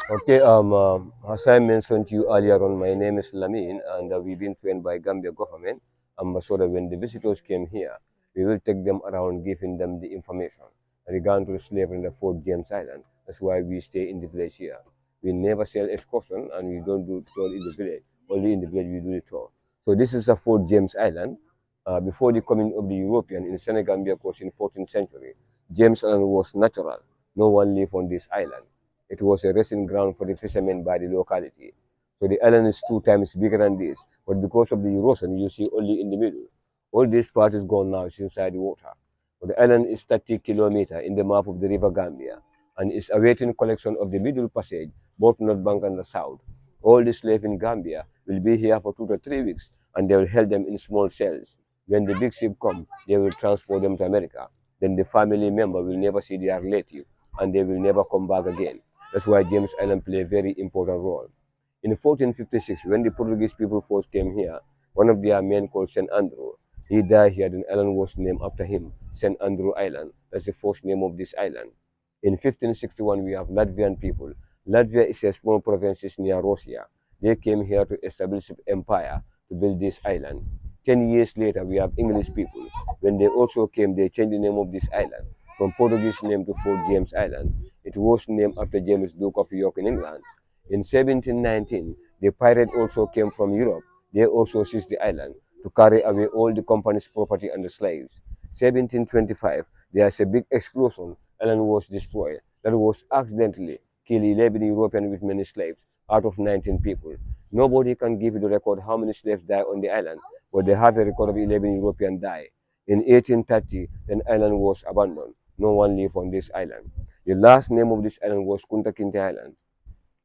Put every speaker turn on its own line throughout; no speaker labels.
Okay, as I mentioned to you earlier on, my name is Lamin, and we've been trained by Gambia government. So that when the visitors came here, we will take them around, giving them the information regarding to the slavery in the Fort James Island. That's why we stay in the village here. We never sell excursion, and we don't do tour in the village. Only in the village we do the tour. So this is the Fort James Island. Before the coming of the European in Senegambia, course in 14th century, James Island was natural. No one lived on this island. It was a resting ground for the fishermen by the locality. So the island is 2 times bigger than this, but because of the erosion, you see only in the middle. All this part is gone now, it's inside the water. But the island is 30 kilometers in the map of the River Gambia and is awaiting collection of the Middle Passage, both North Bank and the South. All the slaves in Gambia will be here for 2 to 3 weeks, and they will hold them in small cells. When the big ship come, they will transport them to America. Then the family member will never see their relative, and they will never come back again. That's why James Island play a very important role. In 1456, when the Portuguese people first came here, one of their men called St. Andrew, he died here, and island was named after him, St. Andrew Island. That's the first name of this island. In 1561, we have Latvian people. Latvia is a small province near Russia. They came here to establish an empire to build this island. 10 years later, we have English people. When they also came, they changed the name of this island from Portuguese name to Fort James Island. It was named after James, Duke of York in England. In 1719, the pirate also came from Europe. They also seized the island to carry away all the company's property and the slaves. 1725, there's a big explosion. Island was destroyed. That was accidentally killed 11 Europeans with many slaves out of 19 people. Nobody can give you the record how many slaves died on the island, but they have a record of 11 Europeans die. In 1830, the island was abandoned. No one lived on this island. The last name of this island was Kunta Kinta Island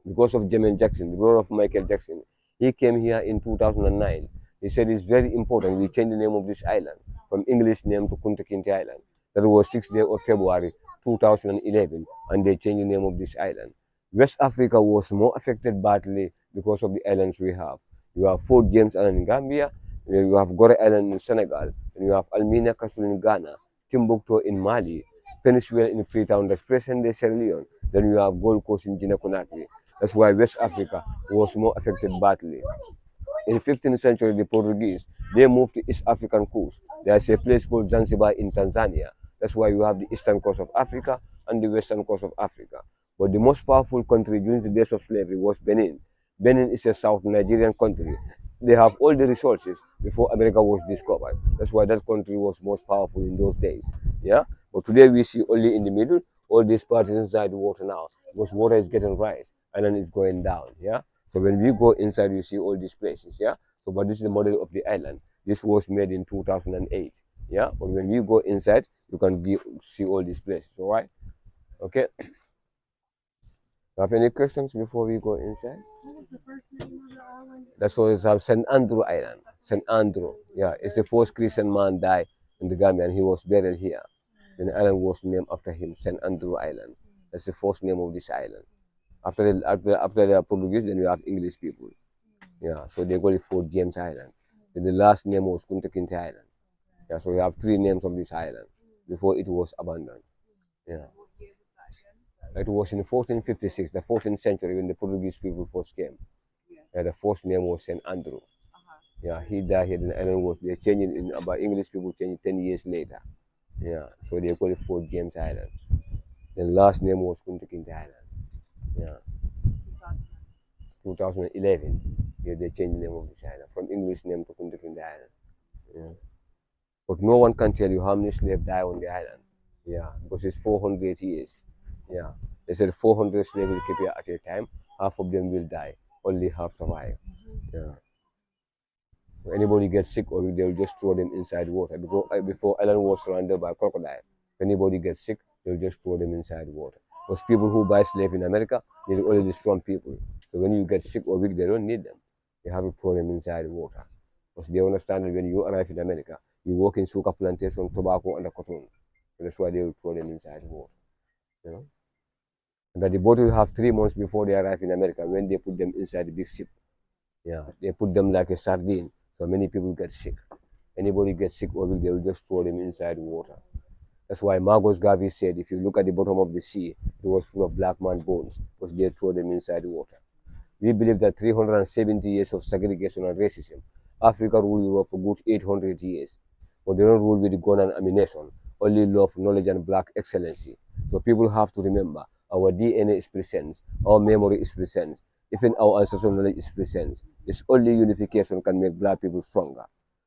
because of Jermaine Jackson, the brother of Michael Jackson. He came here in 2009. He said it's very important we change the name of this island from English name to Kunta Kinte Island. That was 6th day of February 2011, and they changed the name of this island. West Africa was more affected badly because of the islands we have. You have Fort James Island in Gambia, you have Gore Island in Senegal, and you have Almina Castle in Ghana, Timbuktu in Mali, Venezuela in Freetown, that's present-day Sierra Leone. Then you have Gold Coast in Guinea Conakry. That's why West Africa was more affected badly. In 15th century, the Portuguese, they moved to East African coast. There's a place called Zanzibar in Tanzania. That's why you have the eastern coast of Africa and the western coast of Africa. But the most powerful country during the days of slavery was Benin. Benin is a South Nigerian country. They have all the resources before America was discovered. That's why that country was most powerful in those days. Yeah. But today we see only in the middle, all these parts inside the water now, because water is getting rise and then it's going down. Yeah. So when we go inside, you see all these places. Yeah. So, but this is the model of the island. This was made in 2008. Yeah. But when we go inside, you can see all these places. All right. Okay. Have any questions before we go inside?
What was the first name of the island?
That's why it's St. Andrew Island. St. Andrew. Yeah, it's the first Christian man died in the Gambia and he was buried here. Then the island was named after him, St. Andrew Island. That's the first name of this island. After the Portuguese, then we have English people. Yeah, so they call it Fort James Island. Then the last name was Kunta Kinte Island. Yeah, so we have three names of this island before it was abandoned. Yeah.
What year was that
It was in 1456, the 14th century, when the Portuguese people first came.
again?
Yeah, the first name was St. Andrew.
Uh-huh.
Yeah, he died here. The island was they changed it in about English people changed it 10 years later. Yeah, so they call it Fort James Island. The last name was Kunta Kinte Island. Yeah,
2000.
2011. Yeah, they changed the name of this island from English name to Kunta Kinte Island. Yeah, but no one can tell you how many slaves died on the island. Yeah, because it's 400 years. Yeah, they said 400 slaves will keep here at a time. Half of them will die. Only half survive. Yeah. If anybody gets sick or they'll just throw them inside water. Before island was surrounded by crocodile. If anybody gets sick, they'll just throw them inside water. Because people who buy slave in America, they're only the strong people. So when you get sick or weak, they don't need them. They have to throw them inside water. Because they understand that when you arrive in America, you work in sugar plantation, tobacco, and the cotton. So that's why they will throw them inside water. You know? And that the boat will have 3 months before they arrive in America when they put them inside the big ship. Yeah, they put them like a sardine. So many people get sick. Anybody gets sick or weak, they will just throw them inside water. That's why Marcus Garvey said, if you look at the bottom of the sea, it was full of black man bones, because they threw them inside the water. We believe that 370 years of segregation and racism, Africa ruled Europe for good 800 years. But they don't rule with gun and ammunition, only love, knowledge, and black excellency. So people have to remember our DNA is present, our memory is present, even our ancestral knowledge is present. It's only unification can make black people stronger.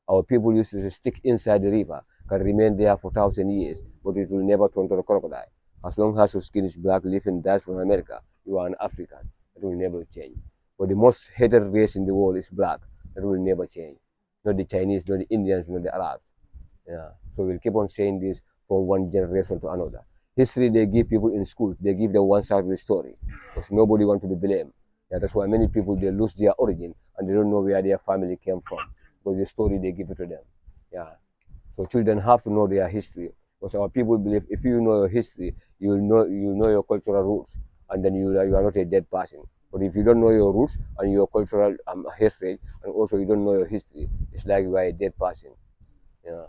Our people used to stick inside the river, can remain there for 1,000 years, but it will never turn to a crocodile. As long as your skin is black, live in diaspora America, you are an African. It will never change. But the most hated race in the world is black. That will never change. Not the Chinese, not the Indians, not the Arabs. Yeah. So we'll keep on saying this from one generation to another. History they give people in schools, they give them one side of the story because nobody wants to be blamed. Yeah, that's why many people they lose their origin and they don't know where their family came from because the story they give it to them. Yeah. So children have to know their history because our people believe if you know your history, you know your cultural roots, and then you are not a dead person. But if you don't know your roots and your cultural history, and also you don't know your history, it's like you are a dead person. Yeah.